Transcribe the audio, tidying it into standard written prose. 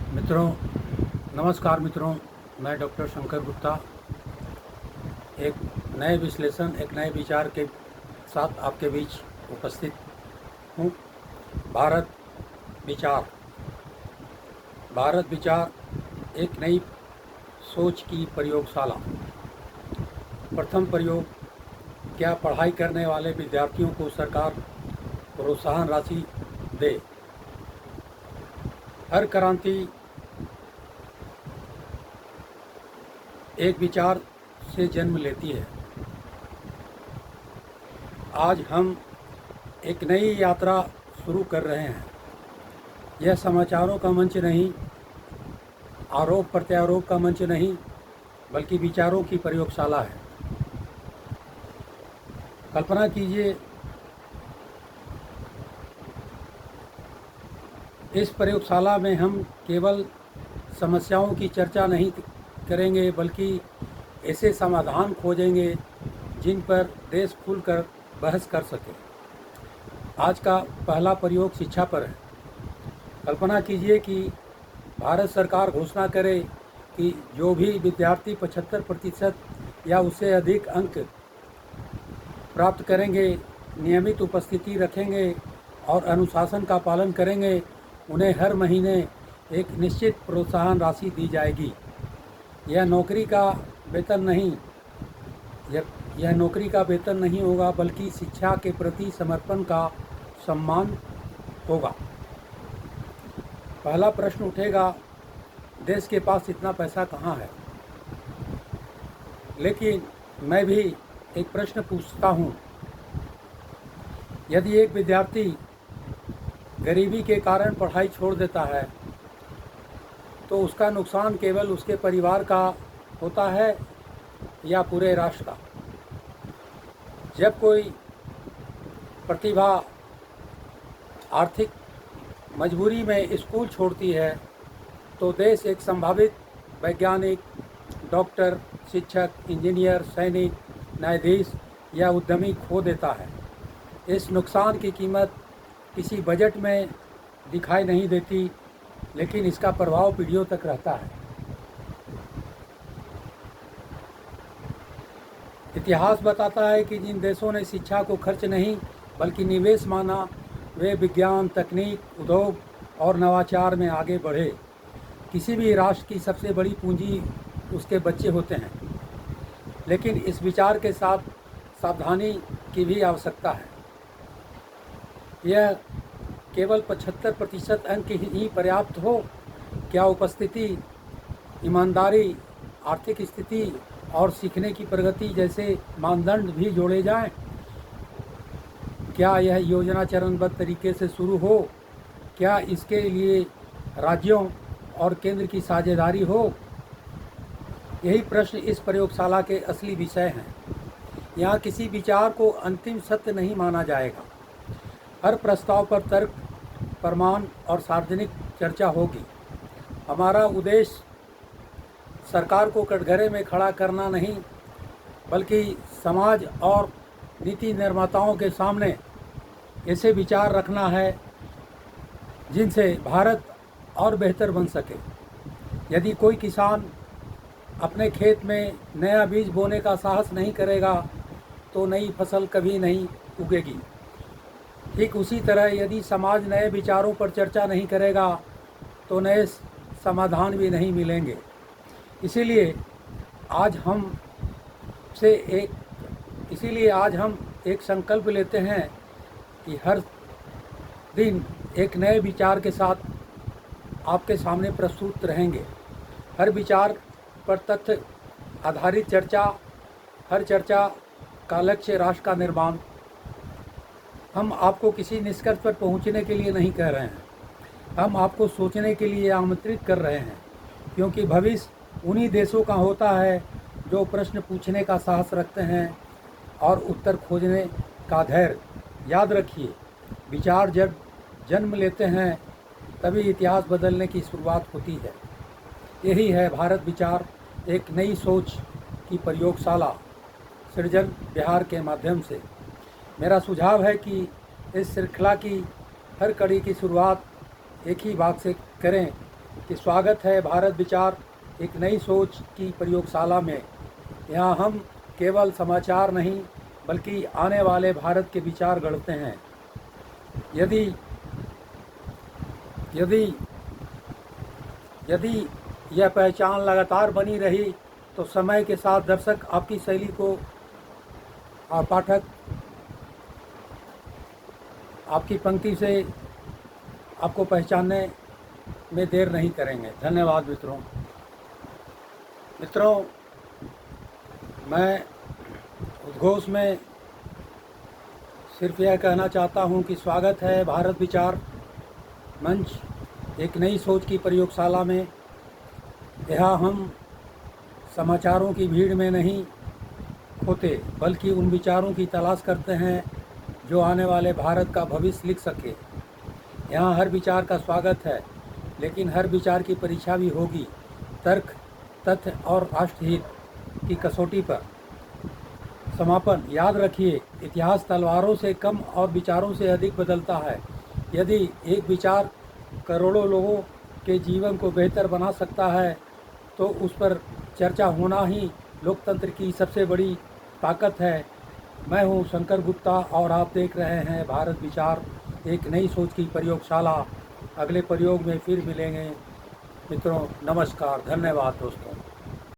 मित्रों, नमस्कार मित्रों। मैं डॉक्टर शंकर गुप्ता एक नए विश्लेषण, एक नए विचार के साथ आपके बीच उपस्थित हूँ। भारत विचार। भारत विचार एक नई सोच की प्रयोगशाला। प्रथम प्रयोग, क्या पढ़ाई करने वाले विद्यार्थियों को सरकार प्रोत्साहन राशि दे। हर क्रांति एक विचार से जन्म लेती है। आज हम एक नई यात्रा शुरू कर रहे हैं। यह समाचारों का मंच नहीं, आरोप प्रत्यारोप का मंच नहीं, बल्कि विचारों की प्रयोगशाला है। कल्पना कीजिए, इस प्रयोगशाला में हम केवल समस्याओं की चर्चा नहीं करेंगे, बल्कि ऐसे समाधान खोजेंगे जिन पर देश खुलकर बहस कर सके। आज का पहला प्रयोग शिक्षा पर है। कल्पना कीजिए कि भारत सरकार घोषणा करे कि जो भी विद्यार्थी 75% या उससे अधिक अंक प्राप्त करेंगे, नियमित उपस्थिति रखेंगे और अनुशासन का पालन करेंगे, उन्हें हर महीने एक निश्चित प्रोत्साहन राशि दी जाएगी। यह नौकरी का वेतन नहीं यह नौकरी का वेतन नहीं होगा, बल्कि शिक्षा के प्रति समर्पण का सम्मान होगा। पहला प्रश्न उठेगा, देश के पास इतना पैसा कहाँ है? लेकिन मैं भी एक प्रश्न पूछता हूँ, यदि एक विद्यार्थी गरीबी के कारण पढ़ाई छोड़ देता है, तो उसका नुकसान केवल उसके परिवार का होता है या पूरे राष्ट्र का? जब कोई प्रतिभा आर्थिक मजबूरी में स्कूल छोड़ती है, तो देश एक संभावित वैज्ञानिक, डॉक्टर, शिक्षक, इंजीनियर, सैनिक, न्यायाधीश या उद्यमी खो देता है। इस नुकसान की कीमत किसी बजट में दिखाई नहीं देती, लेकिन इसका प्रभाव पीढ़ियों तक रहता है। इतिहास बताता है कि जिन देशों ने शिक्षा को खर्च नहीं बल्कि निवेश माना, वे विज्ञान, तकनीक, उद्योग और नवाचार में आगे बढ़े। किसी भी राष्ट्र की सबसे बड़ी पूंजी उसके बच्चे होते हैं, लेकिन इस विचार के साथ सावधानी की भी आवश्यकता है। यह केवल 75% अंक ही पर्याप्त हो? क्या उपस्थिति, ईमानदारी, आर्थिक स्थिति और सीखने की प्रगति जैसे मानदंड भी जोड़े जाएं? क्या यह योजना चरणबद्ध तरीके से शुरू हो? क्या इसके लिए राज्यों और केंद्र की साझेदारी हो? यही प्रश्न इस प्रयोगशाला के असली विषय हैं। यहाँ किसी विचार को अंतिम सत्य नहीं माना जाएगा। हर प्रस्ताव पर तर्क, प्रमाण और सार्वजनिक चर्चा होगी। हमारा उद्देश्य सरकार को कटघरे में खड़ा करना नहीं, बल्कि समाज और नीति निर्माताओं के सामने ऐसे विचार रखना है जिनसे भारत और बेहतर बन सके। यदि कोई किसान अपने खेत में नया बीज बोने का साहस नहीं करेगा, तो नई फसल कभी नहीं उगेगी। ठीक उसी तरह यदि समाज नए विचारों पर चर्चा नहीं करेगा, तो नए समाधान भी नहीं मिलेंगे। इसीलिए आज हम एक संकल्प लेते हैं कि हर दिन एक नए विचार के साथ आपके सामने प्रस्तुत रहेंगे। हर विचार पर तथ्य आधारित चर्चा, हर चर्चा का लक्ष्य राष्ट्र का निर्माण। हम आपको किसी निष्कर्ष पर पहुंचने के लिए नहीं कह रहे हैं, हम आपको सोचने के लिए आमंत्रित कर रहे हैं, क्योंकि भविष्य उन्हीं देशों का होता है जो प्रश्न पूछने का साहस रखते हैं और उत्तर खोजने का धैर्य। याद रखिए, विचार जब जन्म लेते हैं तभी इतिहास बदलने की शुरुआत होती है। यही है भारत विचार, एक नई सोच की प्रयोगशाला सृजन बिहार के माध्यम से। मेरा सुझाव है कि इस श्रृंखला की हर कड़ी की शुरुआत एक ही बात से करें कि स्वागत है भारत विचार एक नई सोच की प्रयोगशाला में। यहाँ हम केवल समाचार नहीं बल्कि आने वाले भारत के विचार गढ़ते हैं। यदि यदि यदि यह पहचान लगातार बनी रही तो समय के साथ दर्शक आपकी शैली को और पाठक आपकी पंक्ति से आपको पहचानने में देर नहीं करेंगे। धन्यवाद मित्रों, मैं उद्घोष में सिर्फ यह कहना चाहता हूं कि स्वागत है भारत विचार मंच एक नई सोच की प्रयोगशाला में। यहाँ हम समाचारों की भीड़ में नहीं खोते बल्कि उन विचारों की तलाश करते हैं जो आने वाले भारत का भविष्य लिख सके। यहाँ हर विचार का स्वागत है, लेकिन हर विचार की परीक्षा भी होगी तर्क, तथ्य और राष्ट्रहित की कसौटी पर। समापन, याद रखिए, इतिहास तलवारों से कम और विचारों से अधिक बदलता है। यदि एक विचार करोड़ों लोगों के जीवन को बेहतर बना सकता है तो उस पर चर्चा होना ही लोकतंत्र की सबसे बड़ी ताकत है। मैं हूं शंकर गुप्ता और आप देख रहे हैं भारत विचार एक नई सोच की प्रयोगशाला। अगले प्रयोग में फिर मिलेंगे मित्रों। नमस्कार, धन्यवाद दोस्तों।